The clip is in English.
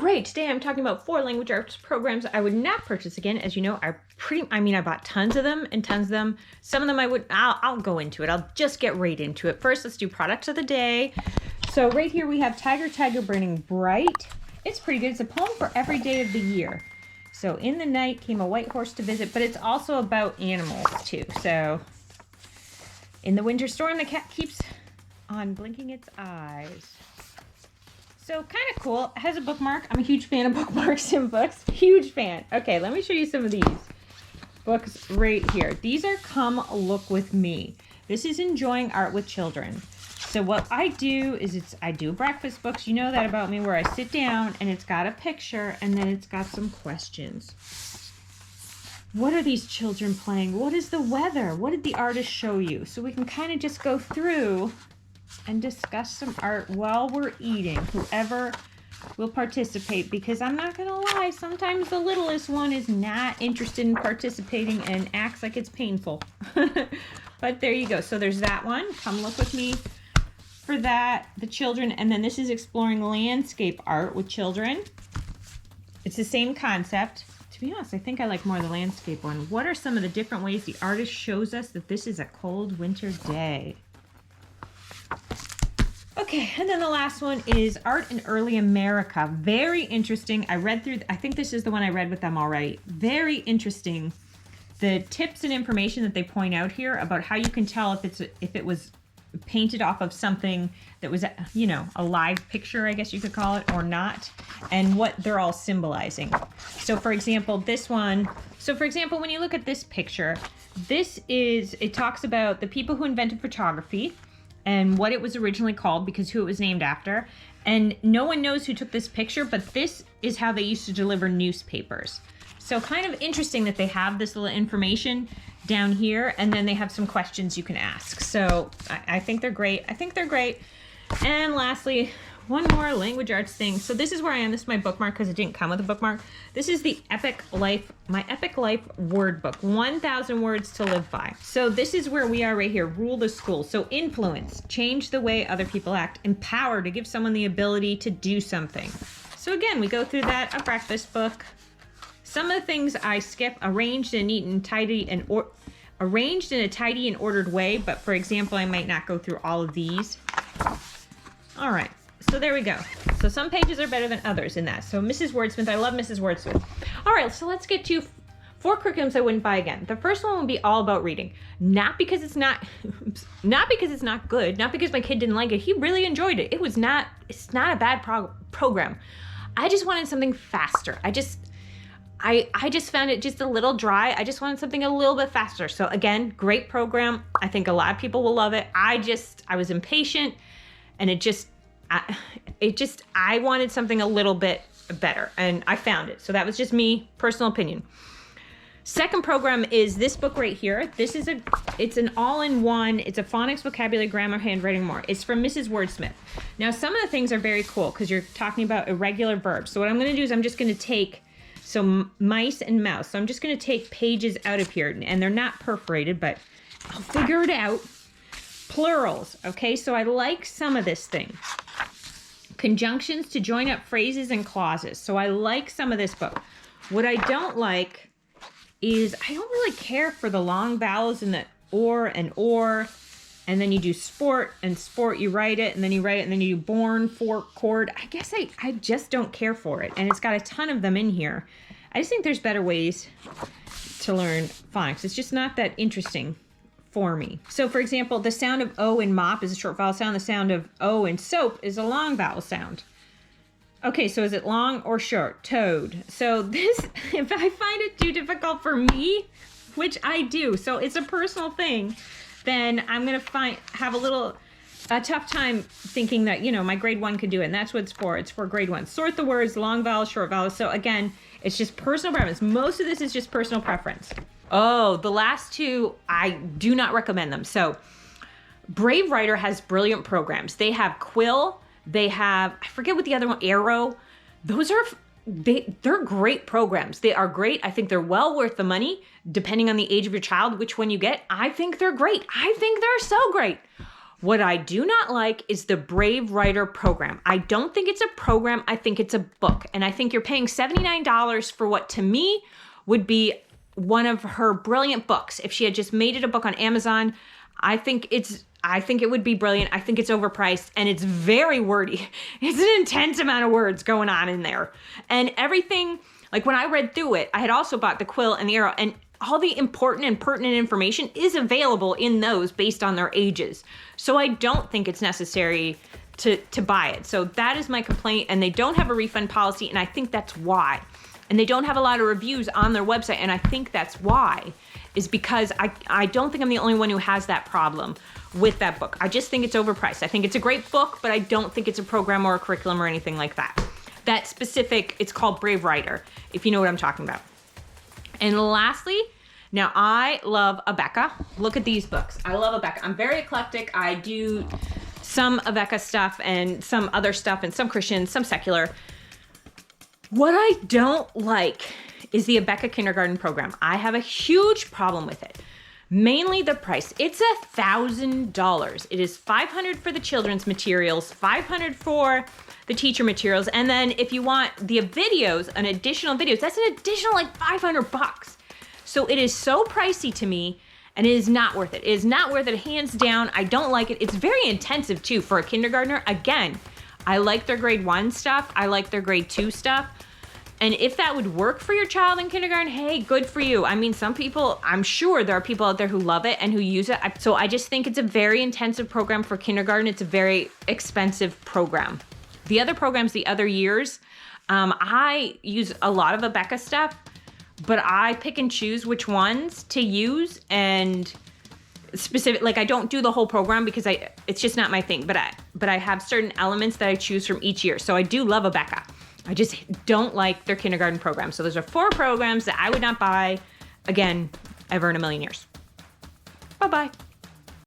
great. Today I'm talking about 4 language arts programs I would not purchase again. As you know, I bought tons of them. Some of them I'll go into it. I'll just get right into it. First, let's do products of the day. So right here we have Tiger, Tiger Burning Bright. It's pretty good. It's a poem for every day of the year. So in the night came a white horse to visit, but it's also about animals too. So in the winter storm, the cat keeps on blinking its eyes. So kind of cool. It has a bookmark. I'm a huge fan of bookmarks in books. Huge fan. Okay, let me show you some of these books right here. These are Come Look With Me. This is Enjoying Art with Children. So what I do is I do breakfast books. You know that about me, where I sit down and it's got a picture and then it's got some questions. What are these children playing? What is the weather? What did the artist show you? So we can kind of just go through and discuss some art while we're eating, whoever will participate, because I'm not gonna lie, sometimes the littlest one is not interested in participating and acts like it's painful. But there you go. So there's that one. Come Look With Me for that, the children. And then this is Exploring Landscape Art with Children. It's the same concept. To be honest, I think I like more the landscape one. What are some of the different ways the artist shows us that this is a cold winter day? Okay, and then the last one is Art in Early America. Very interesting. I think this is the one I read with them already. Very interesting. The tips and information that they point out here about how you can tell if it was painted off of something that was, a live picture, I guess you could call it, or not, and what they're all symbolizing. So for example, when you look at this picture, it talks about the people who invented photography and what it was originally called, because who it was named after. And no one knows who took this picture, but this is how they used to deliver newspapers. So kind of interesting that they have this little information down here, and then they have some questions you can ask. So I think they're great. And lastly, one more language arts thing. So this is where I am. This is my bookmark because it didn't come with a bookmark. This is the my Epic Life word book, 1,000 words to live by. So this is where we are right here. Rule the school. So influence, change the way other people act. Empower, to give someone the ability to do something. So again, we go through that, a breakfast book. Some of the things I skip: arranged in a tidy and ordered way. But for example, I might not go through all of these. All right. So there we go. So some pages are better than others in that. So Mrs. Wordsmith, I love Mrs. Wordsmith. All right, so let's get to 4 curriculums I wouldn't buy again. The first one would be all about reading. Not because it's not good, not because my kid didn't like it. He really enjoyed it. It's not a bad program. I just wanted something faster. I just found it just a little dry. I just wanted something a little bit faster. So again, great program. I think a lot of people will love it. I was impatient, and I wanted something a little bit better, and I found it. So that was just me, personal opinion. Second program is this book right here. It's an all-in-one. It's a phonics, vocabulary, grammar, handwriting, more. It's from Mrs. Wordsmith. Now, some of the things are very cool because you're talking about irregular verbs. So what I'm going to do is I'm just going to take mice and mouse. So I'm just going to take pages out of here, and they're not perforated, but I'll figure it out. Plurals, okay? So I like some of this thing. Conjunctions to join up phrases and clauses. So I like some of this book. What I don't like is I don't really care for the long vowels in the or, and then you do sport, and sport, you write it, and then you write it, and then you do born, fork, chord. I guess I just don't care for it. And it's got a ton of them in here. I just think there's better ways to learn phonics. It's just not that interesting for me. So for example, the sound of O in mop is a short vowel sound. The sound of O in soap is a long vowel sound. Okay, so is it long or short? Toad. So this, if I find it too difficult for me, which I do, so it's a personal thing, then I'm gonna have a tough time thinking that, my grade 1 could do it, and that's what it's for. It's for grade 1. Sort the words, long vowels, short vowels. So again, it's just personal preference. Most of this is just personal preference. Oh, the last 2, I do not recommend them. So Brave Writer has brilliant programs. They have Quill, they have, I forget what the other one, Arrow. They're great programs. They are great. I think they're well worth the money, depending on the age of your child, which one you get. I think they're great. I think they're so great. What I do not like is the Brave Writer program. I don't think it's a program. I think it's a book. And I think you're paying $79 for what to me would be one of her brilliant books. If she had just made it a book on Amazon, I think it would be brilliant. I think it's overpriced and it's very wordy. It's an intense amount of words going on in there. And everything, like when I read through it, I had also bought the quill and the arrow, and all the important and pertinent information is available in those based on their ages. So I don't think it's necessary to buy it. So that is my complaint. And they don't have a refund policy, and I think that's why. And they don't have a lot of reviews on their website, and I think that's why, is because I don't think I'm the only one who has that problem with that book. I just think it's overpriced. I think it's a great book, but I don't think it's a program or a curriculum or anything like that. That specific, it's called Brave Writer, if you know what I'm talking about. And lastly, now I love Abeka. Look at these books. I love Abeka. I'm very eclectic. I do some Abeka stuff and some other stuff and some Christian, some secular. What I don't like is the Abeka kindergarten program. I have a huge problem with it. Mainly the price. It's $1,000. It is $500 for the children's materials, $500 for the teacher materials, and then if you want the videos, an additional videos, that's an additional like $500. So it is so pricey to me, and it is not worth it. It is not worth it, hands down. I don't like it. It's very intensive too for a kindergartner. Again, I like their grade 1 stuff. I like their grade 2 stuff. And if that would work for your child in kindergarten, hey, good for you. I mean, some people, I'm sure there are people out there who love it and who use it. So I just think it's a very intensive program for kindergarten. It's a very expensive program. The other programs, the other years, I use a lot of Abeka stuff, but I pick and choose which ones to use, and specific, like I don't do the whole program because it's just not my thing, but I have certain elements that I choose from each year. So I do love Abeka. I just don't like their kindergarten program. So those are 4 programs that I would not buy again ever in a million years. Bye-bye.